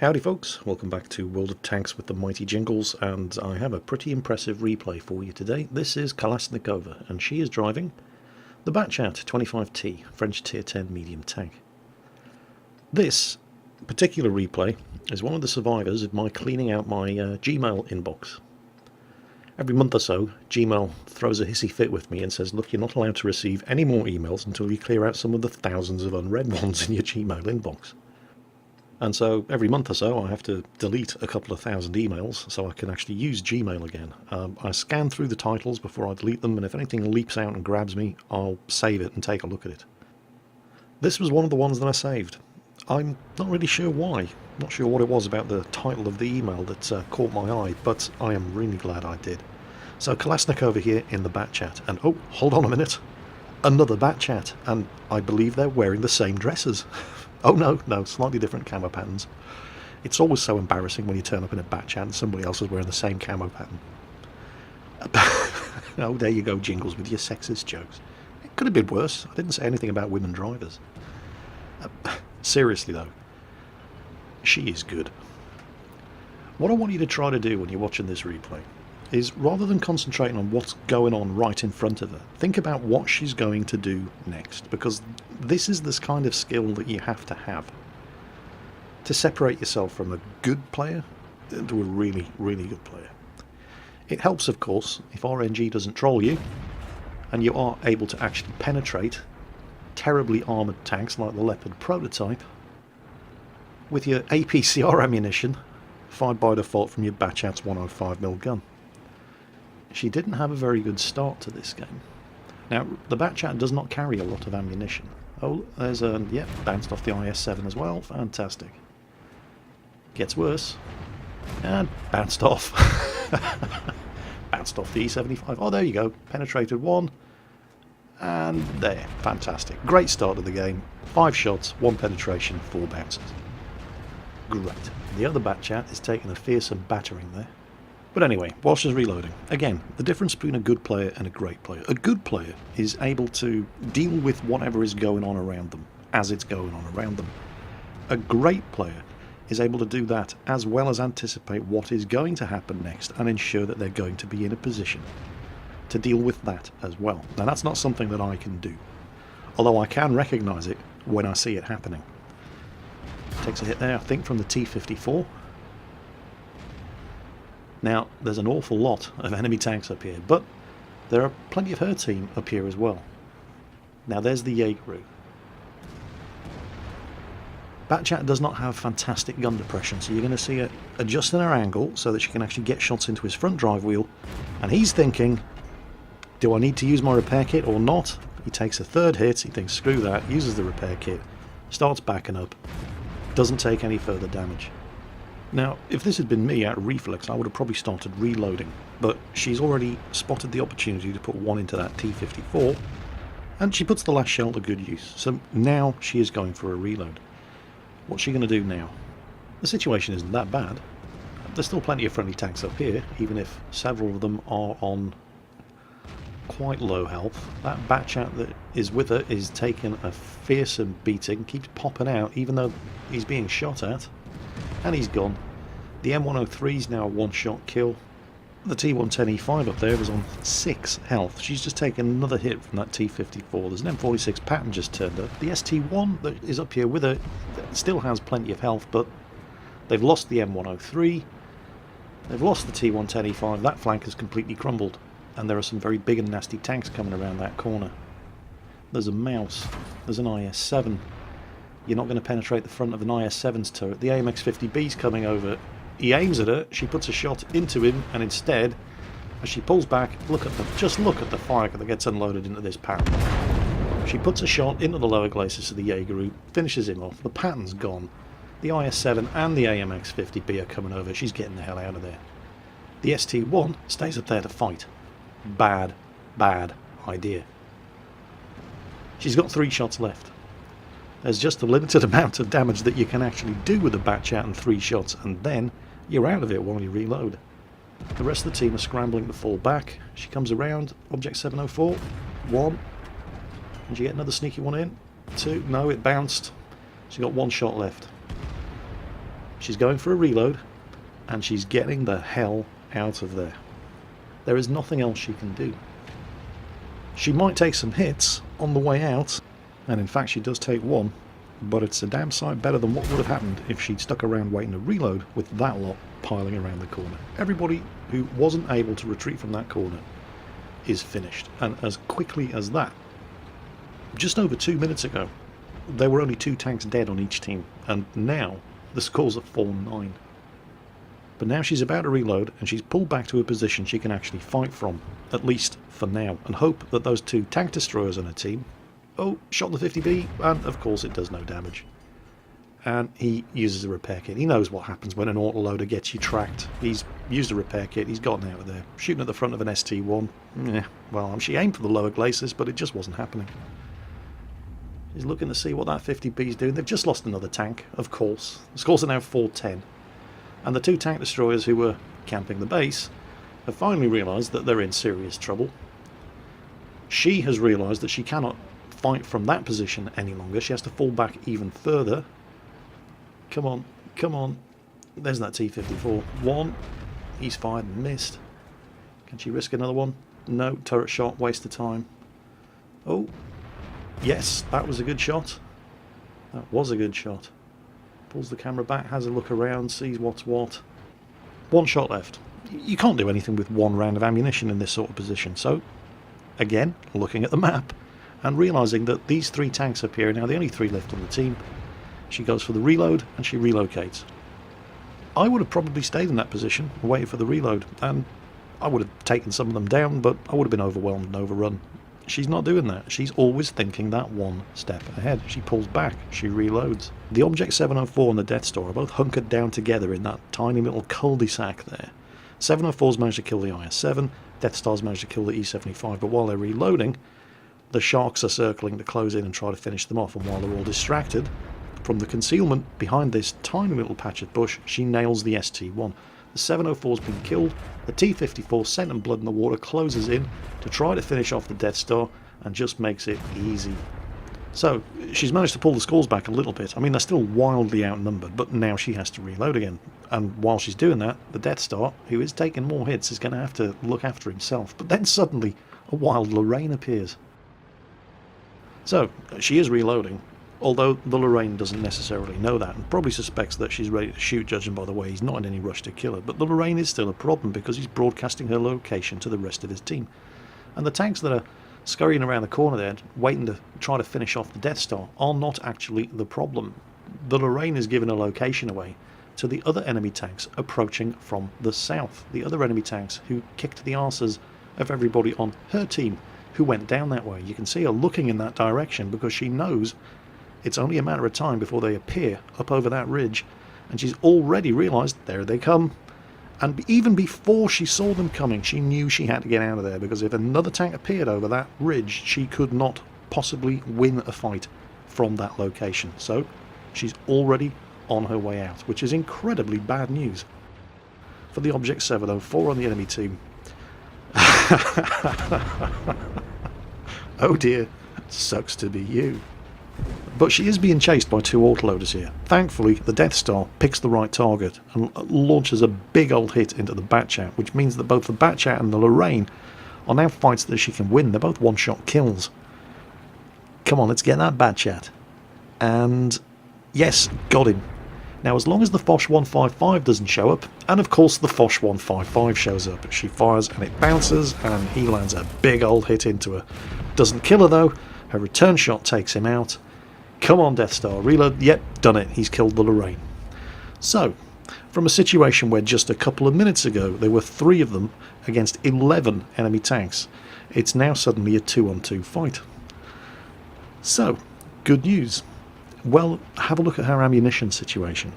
Howdy folks, welcome back to World of Tanks with the mighty jingles, and I have a pretty impressive replay for you today. This is Kalashnikova, and she is driving the Batchat 25T, French Tier 10 medium tank. This particular replay is one of the survivors of my cleaning out my Gmail inbox. Every month or so, Gmail throws a hissy fit with me and says, look, you're not allowed to receive any more emails until you clear out some of the thousands of unread ones in your Gmail inbox. And so every month or so I have to delete a couple of thousand emails so I can actually use Gmail again. I scan through the titles before I delete them, and if anything leaps out and grabs me, I'll save it and take a look at it. This was one of the ones that I saved. I'm not really sure why. Not sure what it was about the title of the email that caught my eye, but I am really glad I did. So Kalashnikova here in the Batchat, and oh, hold on a minute. Another Batchat, and I believe they're wearing the same dresses. Oh no, slightly different camo patterns. It's always so embarrassing when you turn up in a Batchat and somebody else is wearing the same camo pattern. Oh, there you go, Jingles, with your sexist jokes. It could have been worse. I didn't say anything about women drivers. Seriously though, she is good. What I want you to try to do when you're watching this replay is, rather than concentrating on what's going on right in front of her, think about what she's going to do next, because this is this kind of skill that you have to separate yourself from a good player into a really, really good player. It helps, of course, if RNG doesn't troll you and you are able to actually penetrate terribly armoured tanks like the Leopard prototype with your APCR ammunition fired by default from your Batchat's 105mm gun. She didn't have a very good start to this game. Now, the Batchat does not carry a lot of ammunition. Oh, there's a, yep, bounced off the IS-7 as well. Fantastic. Gets worse. And bounced off. Bounced off the E-75. Oh, there you go. Penetrated one. And there. Fantastic. Great start of the game. 5 shots, 1 penetration, 4 bounces. Great. The other Batchat is taking a fearsome battering there. But anyway, while she's reloading, again, the difference between a good player and a great player. A good player is able to deal with whatever is going on around them as it's going on around them. A great player is able to do that as well as anticipate what is going to happen next and ensure that they're going to be in a position to deal with that as well. Now, that's not something that I can do, although I can recognise it when I see it happening. Takes a hit there, I think, from the T-54. Now, there's an awful lot of enemy tanks up here, but there are plenty of her team up here as well. Now, there's the Jaeger. Batchat does not have fantastic gun depression, so you're going to see her adjusting her angle so that she can actually get shots into his front drive wheel, and he's thinking, do I need to use my repair kit or not? He takes a third hit, he thinks screw that, uses the repair kit, starts backing up, doesn't take any further damage. Now, if this had been me out of reflex, I would have probably started reloading, but she's already spotted the opportunity to put one into that T-54, and she puts the last shell to good use, so now she is going for a reload. What's she going to do now? The situation isn't that bad. There's still plenty of friendly tanks up here, even if several of them are on quite low health. That Batchat that is with her is taking a fearsome beating, keeps popping out even though he's being shot at. And he's gone. The M103 is now a one-shot kill. The T110E5 up there was on 6 health. She's just taken another hit from that T54. There's an M46 pattern just turned up. The ST1 that is up here with her still has plenty of health, but they've lost the M103. They've lost the T110E5. That flank has completely crumbled. And there are some very big and nasty tanks coming around that corner. There's a mouse. There's an IS-7. You're not going to penetrate the front of an IS-7's turret. The AMX-50B's coming over. He aims at her, she puts a shot into him, and instead, as she pulls back, just look at the fire that gets unloaded into this pattern. She puts a shot into the lower glacis of the Jaeger, finishes him off. The pattern's gone. The IS-7 and the AMX-50B are coming over. She's getting the hell out of there. The ST-1 stays up there to fight. Bad, bad idea. She's got 3 shots left. There's just a limited amount of damage that you can actually do with a Batchat in 3 shots, and then you're out of it while you reload. The rest of the team are scrambling to fall back. She comes around, Object 704, 1. Did you get another sneaky one in? 2, no, it bounced. She got 1 shot left. She's going for a reload, and she's getting the hell out of there. There is nothing else she can do. She might take some hits on the way out, and in fact she does take one, but it's a damn sight better than what would have happened if she'd stuck around waiting to reload with that lot piling around the corner. Everybody who wasn't able to retreat from that corner is finished, and as quickly as that. Just over 2 minutes ago, there were only 2 tanks dead on each team, and now the scores are 4-9. But now she's about to reload, and she's pulled back to a position she can actually fight from, at least for now, and hope that those 2 tank destroyers on her team... Oh, shot the 50B, and of course it does no damage. And he uses a repair kit. He knows what happens when an autoloader gets you tracked. He's used a repair kit, he's gotten out of there. Shooting at the front of an ST1. Well, she aimed for the lower glacis, but it just wasn't happening. He's looking to see what that 50B is doing. They've just lost another tank, of course. The scores are now 4-10. And the 2 tank destroyers who were camping the base have finally realised that they're in serious trouble. She has realised that she cannot fight from that position any longer. She has to fall back even further. Come on, come on. There's that T-54. One. He's fired and missed. Can she risk another one? No, turret shot, waste of time. Oh, yes, that was a good shot. That was a good shot. Pulls the camera back, has a look around, sees what's what. 1 shot left. You can't do anything with 1 round of ammunition in this sort of position. So, again, looking at the map and realising that these 3 tanks up here are now the only 3 left on the team, she goes for the reload and she relocates. I would have probably stayed in that position and waited for the reload, and I would have taken some of them down, but I would have been overwhelmed and overrun. She's not doing that. She's always thinking that 1 step ahead. She pulls back, she reloads. The Object 704 and the Death Star are both hunkered down together in that tiny little cul-de-sac there. 704's managed to kill the IS-7, Death Star's managed to kill the E-75, but while they're reloading, the Sharks are circling to close in and try to finish them off, and while they're all distracted, from the concealment behind this tiny little patch of bush, she nails the ST-1. The 704's been killed, the T-54, scent and blood in the water, closes in to try to finish off the Death Star and just makes it easy. So, she's managed to pull the scores back a little bit. I mean, they're still wildly outnumbered, but now she has to reload again. And while she's doing that, the Death Star, who is taking more hits, is going to have to look after himself. But then suddenly, a wild Lorraine appears. So, she is reloading, although the Lorraine doesn't necessarily know that, and probably suspects that she's ready to shoot, judging by the way he's not in any rush to kill her. But the Lorraine is still a problem, because he's broadcasting her location to the rest of his team. And the tanks that are scurrying around the corner there, waiting to try to finish off the Death Star, are not actually the problem. The Lorraine is giving a location away to the other enemy tanks approaching from the south. The other enemy tanks who kicked the arses of everybody on her team who went down that way. You can see her looking in that direction because she knows it's only a matter of time before they appear up over that ridge, and she's already realised there they come. And even before she saw them coming, she knew she had to get out of there, because if another tank appeared over that ridge, she could not possibly win a fight from that location. So she's already on her way out, which is incredibly bad news for the Object 704 on the enemy team. Oh dear, sucks to be you. But she is being chased by 2 autoloaders here. Thankfully, the Death Star picks the right target and launches a big old hit into the Batchat, which means that both the Batchat and the Lorraine are now fights that she can win. They're both one-shot kills. Come on, let's get that Batchat. And yes, got him. Now, as long as the Foch 155 doesn't show up, and of course the Foch 155 shows up, she fires and it bounces, and he lands a big old hit into her. Doesn't kill her though. Her return shot takes him out. Come on, Death Star, reload. Yep, done it. He's killed the Lorraine. So, from a situation where just a couple of minutes ago there were 3 of them against 11 enemy tanks, it's now suddenly a 2-on-2 fight. So, good news. Well, have a look at her ammunition situation.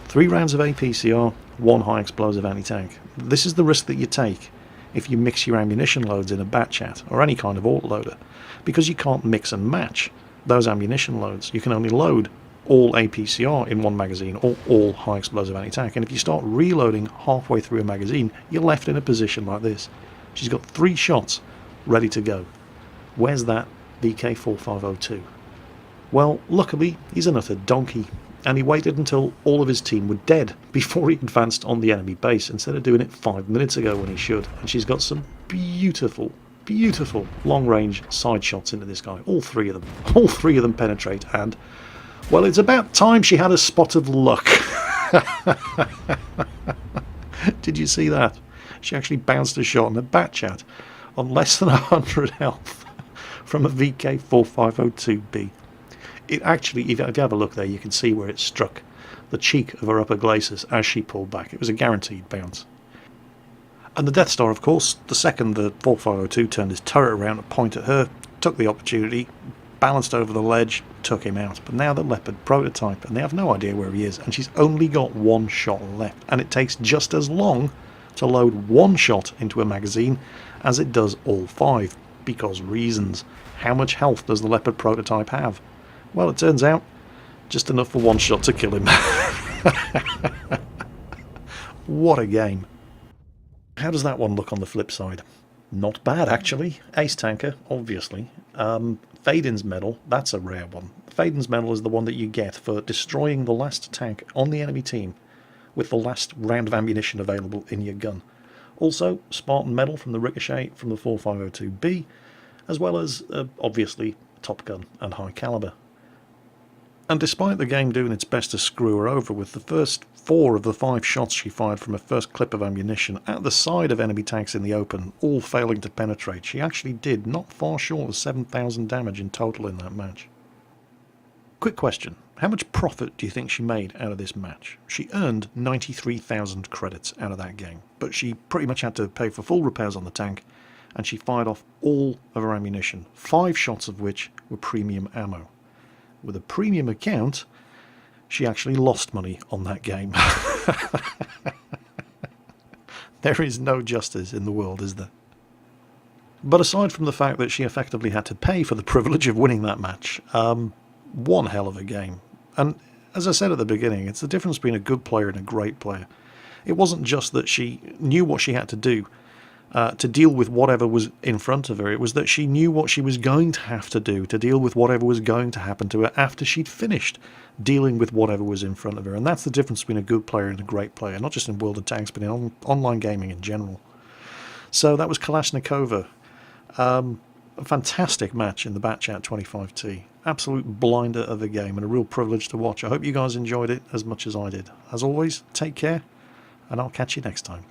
3 rounds of APCR, 1 high explosive anti-tank. This is the risk that you take if you mix your ammunition loads in a Batchat or any kind of autoloader, because you can't mix and match those ammunition loads. You can only load all APCR in one magazine or all high explosive anti-tank, and if you start reloading halfway through a magazine, you're left in a position like this. She's got 3 shots ready to go. Where's that VK4502? Well, luckily, he's an utter donkey. and he waited until all of his team were dead before he advanced on the enemy base, instead of doing it 5 minutes ago when he should. And she's got some beautiful, beautiful long-range side shots into this guy. All three of them. All three of them penetrate, and, well, it's about time she had a spot of luck. Did you see that? She actually bounced a shot in the bat chat on less than 100 health from a VK4502B. It actually, if you have a look there, you can see where it struck the cheek of her upper glacis as she pulled back. It was a guaranteed bounce. And the Death Star, of course, the second the 4502 turned his turret around to point at her, took the opportunity, balanced over the ledge, took him out. But now the Leopard prototype, and they have no idea where he is, and she's only got one shot left, and it takes just as long to load one shot into a magazine as it does all 5, because reasons. How much health does the Leopard prototype have? Well, it turns out just enough for one shot to kill him. What a game. How does that one look on the flip side? Not bad, actually. Ace tanker, obviously. Faden's medal, that's a rare one. Faden's medal is the one that you get for destroying the last tank on the enemy team with the last round of ammunition available in your gun. Also, Spartan medal from the Ricochet from the 4502B, as well as, obviously, Top Gun and High Caliber. And despite the game doing its best to screw her over with the first 4 of the 5 shots she fired from her first clip of ammunition at the side of enemy tanks in the open, all failing to penetrate, she actually did not far short of 7,000 damage in total in that match. Quick question, how much profit do you think she made out of this match? She earned 93,000 credits out of that game, but she pretty much had to pay for full repairs on the tank, and she fired off all of her ammunition, 5 shots of which were premium ammo. With a premium account, she actually lost money on that game. There is no justice in the world, is there? But aside from the fact that she effectively had to pay for the privilege of winning that match, one hell of a game. And as I said at the beginning, it's the difference between a good player and a great player. It wasn't just that she knew what she had to do to deal with whatever was in front of her. It was that she knew what she was going to have to do to deal with whatever was going to happen to her after she'd finished dealing with whatever was in front of her. And that's the difference between a good player and a great player, not just in World of Tanks, but in online gaming in general. So that was Kalashnikova. A fantastic match in the Batchat 25T. Absolute blinder of a game and a real privilege to watch. I hope you guys enjoyed it as much as I did. As always, take care, and I'll catch you next time.